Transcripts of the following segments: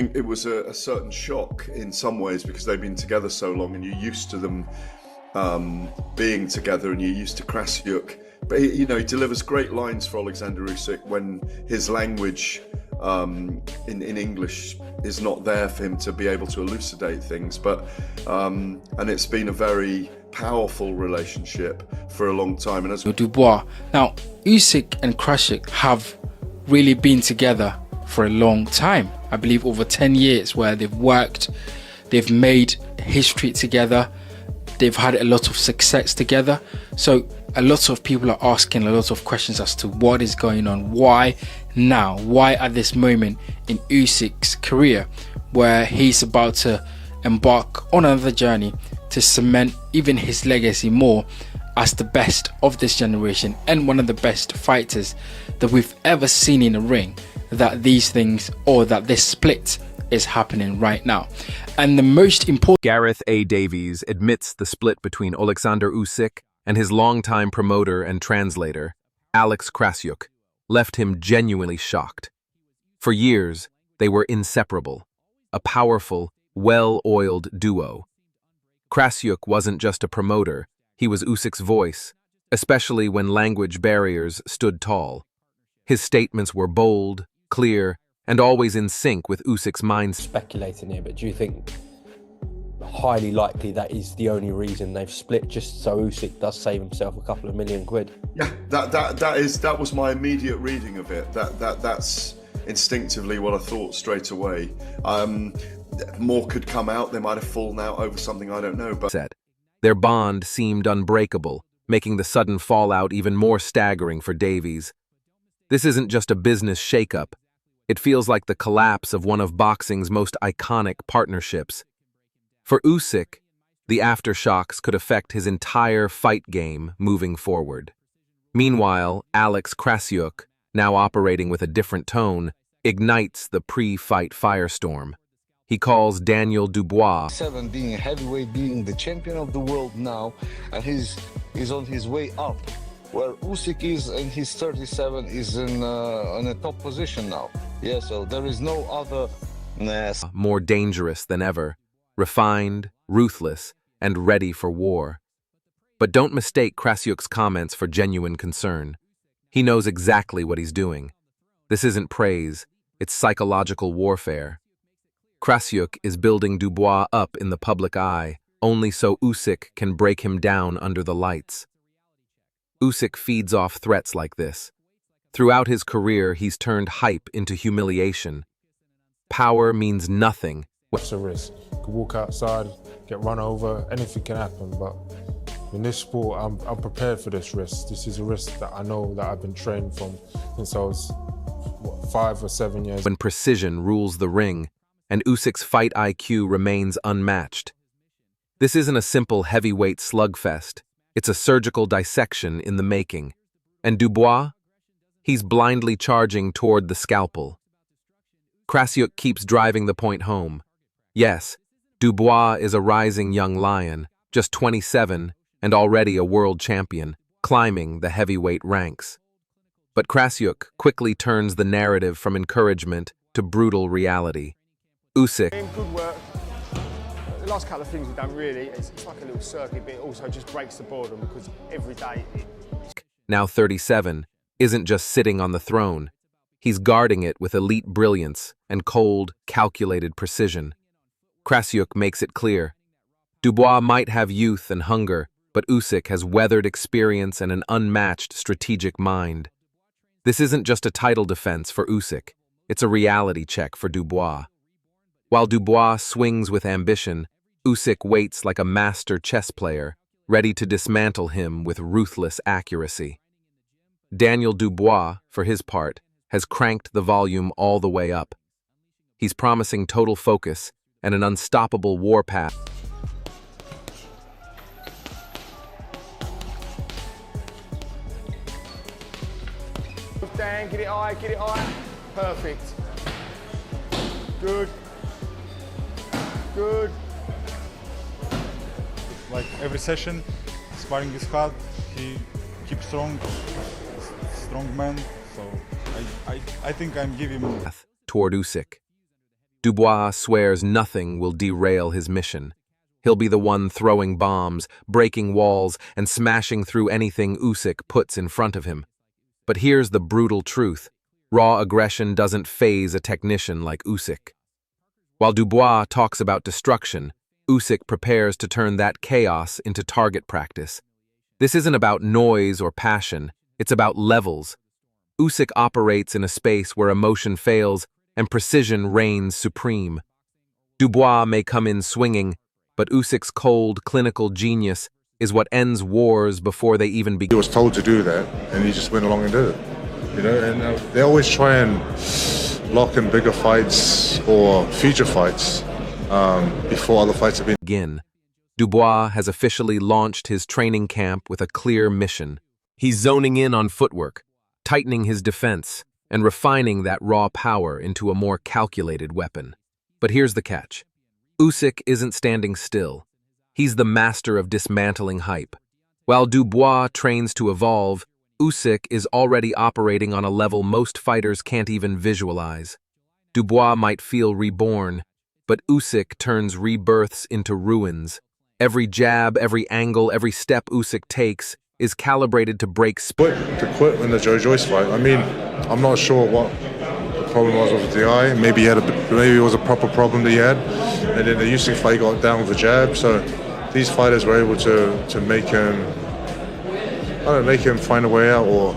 It was a certain shock in some ways because they've been together so long and you're used to them being together and you're used to Krassyuk. But he delivers great lines for Oleksandr Usyk when his language in English is not there for him to be able to elucidate things. But and it's been a very powerful relationship for a long time. And as Dubois, now Usyk and Krassyuk have really been together for a long time. I believe over 10 years where they've worked, they've made history together, they've had a lot of success together. So a lot of people are asking a lot of questions as to what is going on. Why now? Why at this moment in Usyk's career where he's about to embark on another journey to cement even his legacy more as the best of this generation and one of the best fighters that we've ever seen in a ring, that these things, or that this split is happening right now. And the most important... Gareth A. Davies admits the split between Oleksandr Usyk and his longtime promoter and translator, Alex Krassyuk, left him genuinely shocked. For years, they were inseparable, a powerful, well-oiled duo. Krassyuk wasn't just a promoter, he was Usyk's voice, especially when language barriers stood tall. His statements were bold, clear, and always in sync with Usyk's mindset. Speculating here, but do you think highly likely that is the only reason they've split, just so Usyk does save himself a couple of million quid? Yeah, that was my immediate reading of it. That's instinctively what I thought straight away. More could come out. They might have fallen out over something, I don't know. But their bond seemed unbreakable, making the sudden fallout even more staggering for Davies. This isn't just a business shakeup. It feels like the collapse of one of boxing's most iconic partnerships. For Usyk, the aftershocks could affect his entire fight game moving forward. Meanwhile, Alex Krassyuk, now operating with a different tone, ignites the pre-fight firestorm. He calls Daniel Dubois, 7 being a heavyweight, being the champion of the world now, and he's on his way up. Where Usyk is in his 37 is in a top position now. Yeah, so there is no other... more dangerous than ever, refined, ruthless, and ready for war. But don't mistake Krassyuk's comments for genuine concern. He knows exactly what he's doing. This isn't praise, it's psychological warfare. Krassyuk is building Dubois up in the public eye, only so Usyk can break him down under the lights. Usyk feeds off threats like this. Throughout his career, he's turned hype into humiliation. Power means nothing. It's a risk. You could walk outside, get run over, anything can happen, but in this sport, I'm prepared for this risk. This is a risk that I know that I've been trained from since I was, 5 or 7 years. When precision rules the ring, and Usyk's fight IQ remains unmatched. This isn't a simple heavyweight slugfest. It's a surgical dissection in the making. And Dubois? He's blindly charging toward the scalpel. Krassyuk keeps driving the point home. Yes, Dubois is a rising young lion, just 27 and already a world champion, climbing the heavyweight ranks. But Krassyuk quickly turns the narrative from encouragement to brutal reality. Usyk. Good work. The last couple of things we've done really, it's like a little circuit, but it also just breaks the boredom because every day... Now 37, isn't just sitting on the throne. He's guarding it with elite brilliance and cold, calculated precision. Krassyuk makes it clear. Dubois might have youth and hunger, but Usyk has weathered experience and an unmatched strategic mind. This isn't just a title defense for Usyk, it's a reality check for Dubois. While Dubois swings with ambition, Usyk waits like a master chess player, ready to dismantle him with ruthless accuracy. Daniel Dubois, for his part, has cranked the volume all the way up. He's promising total focus and an unstoppable warpath. Dan, get it high. Perfect. Good. Good. Like every session, sparring is hard. He keeps strong man. So I think I'm giving him Toward Usyk. Dubois swears nothing will derail his mission. He'll be the one throwing bombs, breaking walls, and smashing through anything Usyk puts in front of him. But here's the brutal truth. Raw aggression doesn't faze a technician like Usyk. While Dubois talks about destruction, Usyk prepares to turn that chaos into target practice. This isn't about noise or passion, it's about levels. Usyk operates in a space where emotion fails and precision reigns supreme. Dubois may come in swinging, but Usyk's cold, clinical genius is what ends wars before they even begin. He was told to do that, and he just went along and did it. You know, and they always try and lock in bigger fights or future fights before other fights have been. Dubois has officially launched his training camp with a clear mission. He's zoning in on footwork, tightening his defense, and refining that raw power into a more calculated weapon. But here's the catch. Usyk isn't standing still. He's the master of dismantling hype. While Dubois trains to evolve, Usyk is already operating on a level most fighters can't even visualize. Dubois might feel reborn, but Usyk turns rebirths into ruins. Every jab, every angle, every step Usyk takes is calibrated to break To quit in the Joe Joyce fight. I mean, I'm not sure what the problem was with the eye. Maybe it was a proper problem that he had, and then the Usyk fight got down with the jab. So these fighters were able to make him, make him find a way out, or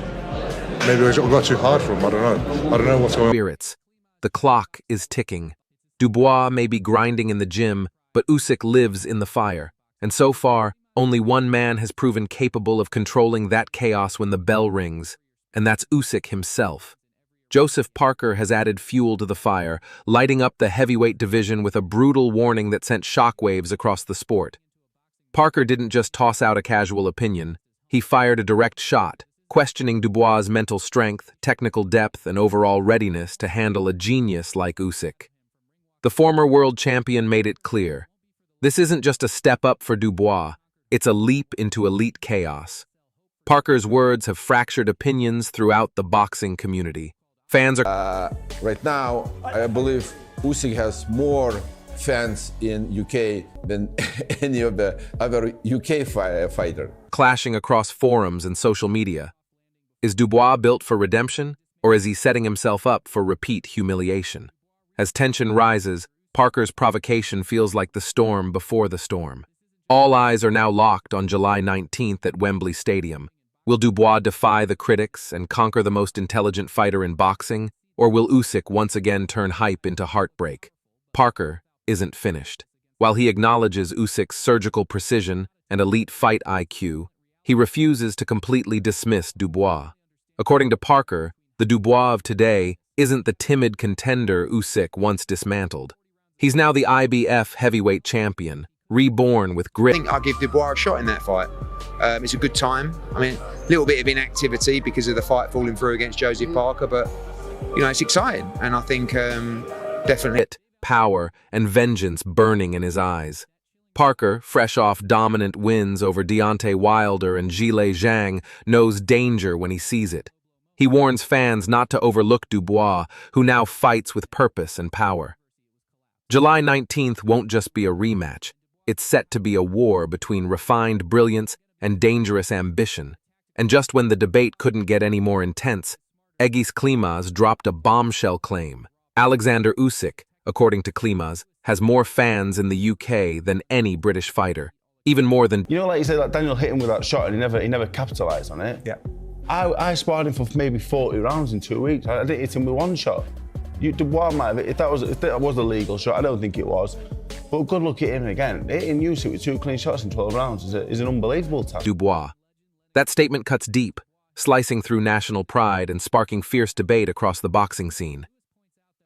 maybe it got too hard for him. I don't know what's going on. Spirits. The clock is ticking. Dubois may be grinding in the gym, but Usyk lives in the fire. And so far, only one man has proven capable of controlling that chaos when the bell rings, and that's Usyk himself. Joseph Parker has added fuel to the fire, lighting up the heavyweight division with a brutal warning that sent shockwaves across the sport. Parker didn't just toss out a casual opinion. He fired a direct shot, questioning Dubois' mental strength, technical depth, and overall readiness to handle a genius like Usyk. The former world champion made it clear. This isn't just a step up for Dubois, it's a leap into elite chaos. Parker's words have fractured opinions throughout the boxing community. Fans are... Right now, I believe Usyk has more fans in UK than any of the other UK fighter. clashing across forums and social media. Is Dubois built for redemption, or is he setting himself up for repeat humiliation? As tension rises, Parker's provocation feels like the storm before the storm. All eyes are now locked on July 19th at Wembley Stadium. Will Dubois defy the critics and conquer the most intelligent fighter in boxing, or will Usyk once again turn hype into heartbreak? Parker isn't finished. While he acknowledges Usyk's surgical precision and elite fight IQ, he refuses to completely dismiss Dubois. According to Parker, the Dubois of today isn't the timid contender Usyk once dismantled. He's now the IBF heavyweight champion, reborn with grit. I think I'll give Dubois a shot in that fight. It's a good time. I mean, a little bit of inactivity because of the fight falling through against Joseph Parker, but, you know, it's exciting. And I think definitely... Power and vengeance burning in his eyes. Parker, fresh off dominant wins over Deontay Wilder and Zhilei Zhang, knows danger when he sees it. He warns fans not to overlook Dubois, who now fights with purpose and power. July 19th won't just be a rematch. It's set to be a war between refined brilliance and dangerous ambition. And just when the debate couldn't get any more intense, Egis Klimas dropped a bombshell claim. Oleksandr Usyk, according to Klimas, has more fans in the UK than any British fighter. Even more than... You know, like you said, like Daniel hit him with that shot and he never capitalised on it. Yeah. I sparred him for maybe 40 rounds in 2 weeks. I didn't hit him with one shot. Dubois might have, if that was a legal shot, I don't think it was. But good luck at him again. Hitting Usyk with 2 clean shots in 12 rounds is an unbelievable task. Dubois. That statement cuts deep, slicing through national pride and sparking fierce debate across the boxing scene.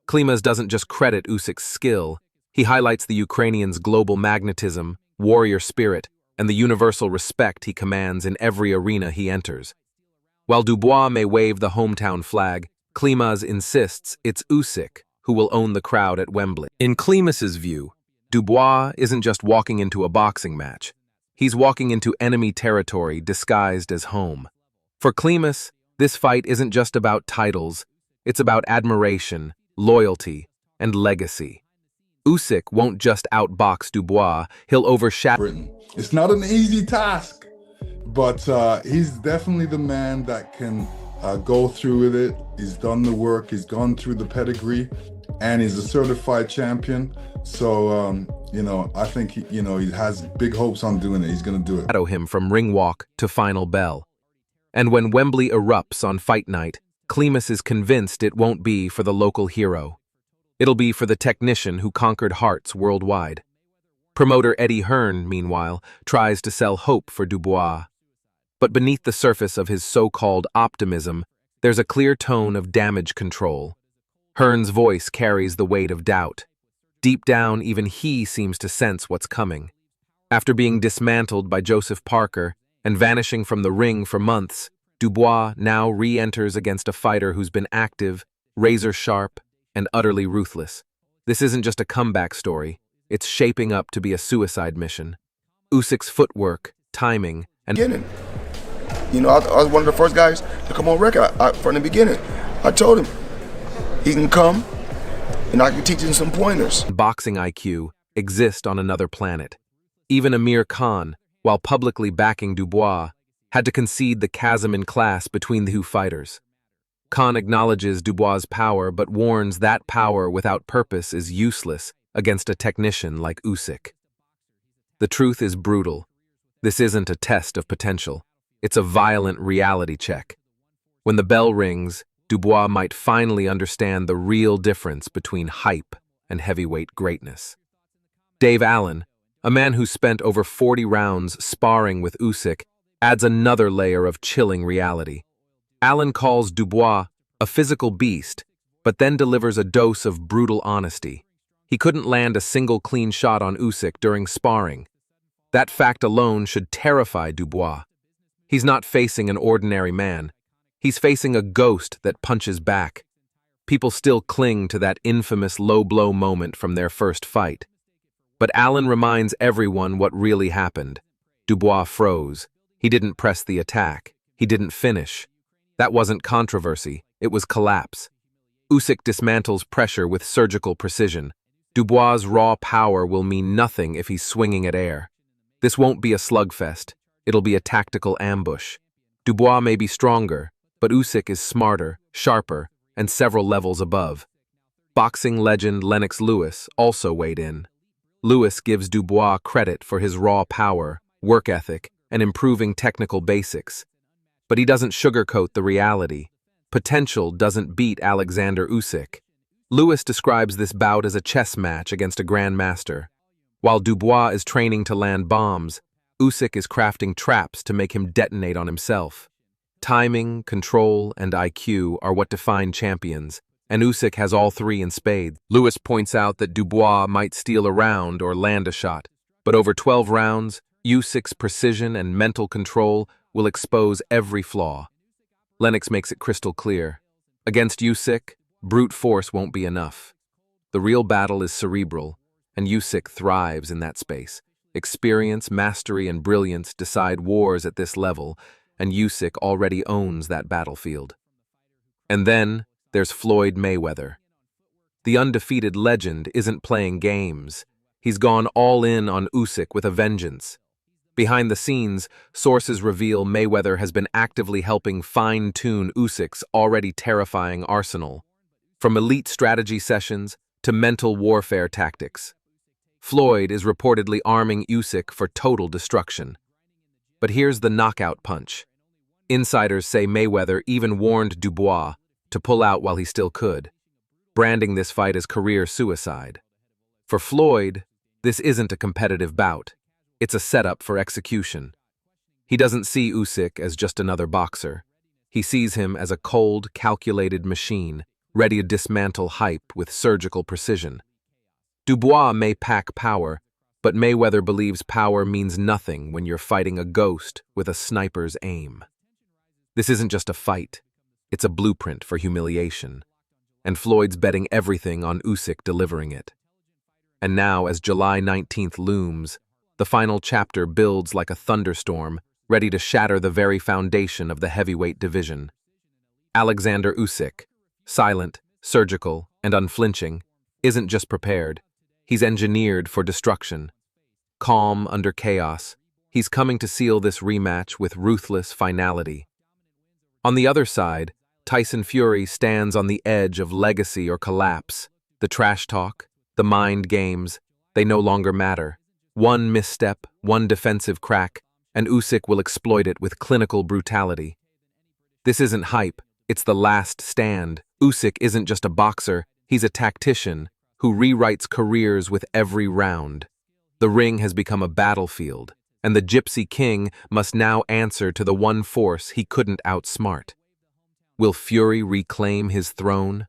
Klimas doesn't just credit Usyk's skill, he highlights the Ukrainian's global magnetism, warrior spirit, and the universal respect he commands in every arena he enters. While Dubois may wave the hometown flag, Klimas insists it's Usyk who will own the crowd at Wembley. In Klimas's view, Dubois isn't just walking into a boxing match. He's walking into enemy territory disguised as home. For Klimas, this fight isn't just about titles, it's about admiration, loyalty, and legacy. Usyk won't just outbox Dubois, he'll overshadow Britain. It's not an easy task, but he's definitely the man that can go through with it. He's done the work, he's gone through the pedigree, and he's a certified champion. So, I think he has big hopes on doing it. He's going to do it. him from ring walk to final bell. And when Wembley erupts on fight night, Klimas is convinced it won't be for the local hero. It'll be for the technician who conquered hearts worldwide. Promoter Eddie Hearn, meanwhile, tries to sell hope for Dubois. But beneath the surface of his so-called optimism, there's a clear tone of damage control. Hearn's voice carries the weight of doubt. Deep down, even he seems to sense what's coming. After being dismantled by Joseph Parker and vanishing from the ring for months, Dubois now re-enters against a fighter who's been active, razor-sharp, and utterly ruthless. This isn't just a comeback story. It's shaping up to be a suicide mission. Usyk's footwork, timing, and... I was one of the first guys to come on record from the beginning. I told him he can come and I can teach him some pointers. Boxing IQ exist on another planet. Even Amir Khan, while publicly backing Dubois, had to concede the chasm in class between the two fighters. Khan acknowledges Dubois' power but warns that power without purpose is useless against a technician like Usyk. The truth is brutal. This isn't a test of potential. It's a violent reality check. When the bell rings, Dubois might finally understand the real difference between hype and heavyweight greatness. Dave Allen, a man who spent over 40 rounds sparring with Usyk, adds another layer of chilling reality. Allen calls Dubois a physical beast, but then delivers a dose of brutal honesty. He couldn't land a single clean shot on Usyk during sparring. That fact alone should terrify Dubois. He's not facing an ordinary man. He's facing a ghost that punches back. People still cling to that infamous low-blow moment from their first fight. But Allen reminds everyone what really happened. Dubois froze. He didn't press the attack. He didn't finish. That wasn't controversy. It was collapse. Usyk dismantles pressure with surgical precision. Dubois' raw power will mean nothing if he's swinging at air. This won't be a slugfest. It'll be a tactical ambush. Dubois may be stronger, but Usyk is smarter, sharper, and several levels above. Boxing legend Lennox Lewis also weighed in. Lewis gives Dubois credit for his raw power, work ethic, and improving technical basics. But he doesn't sugarcoat the reality. Potential doesn't beat Oleksandr Usyk. Lewis describes this bout as a chess match against a grandmaster. While Dubois is training to land bombs, Usyk is crafting traps to make him detonate on himself. Timing, control, and IQ are what define champions, and Usyk has all three in spades. Lewis points out that Dubois might steal a round or land a shot, but over 12 rounds, Usyk's precision and mental control will expose every flaw. Lennox makes it crystal clear. Against Usyk, brute force won't be enough. The real battle is cerebral, and Usyk thrives in that space. Experience, mastery, and brilliance decide wars at this level, and Usyk already owns that battlefield. And then there's Floyd Mayweather. The undefeated legend isn't playing games. He's gone all in on Usyk with a vengeance. Behind the scenes, sources reveal Mayweather has been actively helping fine-tune Usyk's already terrifying arsenal, from elite strategy sessions to mental warfare tactics. Floyd is reportedly arming Usyk for total destruction. But here's the knockout punch. Insiders say Mayweather even warned Dubois to pull out while he still could, branding this fight as career suicide. For Floyd, this isn't a competitive bout. It's a setup for execution. He doesn't see Usyk as just another boxer. He sees him as a cold, calculated machine, ready to dismantle hype with surgical precision. Dubois may pack power, but Mayweather believes power means nothing when you're fighting a ghost with a sniper's aim. This isn't just a fight. It's a blueprint for humiliation. And Floyd's betting everything on Usyk delivering it. And now, as July 19th looms, the final chapter builds like a thunderstorm, ready to shatter the very foundation of the heavyweight division. Oleksandr Usyk, silent, surgical, and unflinching, isn't just prepared. He's engineered for destruction. Calm under chaos, he's coming to seal this rematch with ruthless finality. On the other side, Tyson Fury stands on the edge of legacy or collapse. The trash talk, the mind games, they no longer matter. One misstep, one defensive crack, and Usyk will exploit it with clinical brutality. This isn't hype, it's the last stand. Usyk isn't just a boxer, he's a tactician who rewrites careers with every round. The ring has become a battlefield, and the Gypsy King must now answer to the one force he couldn't outsmart. Will Fury reclaim his throne,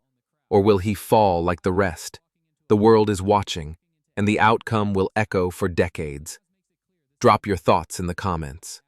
or will he fall like the rest? The world is watching, and the outcome will echo for decades. Drop your thoughts in the comments.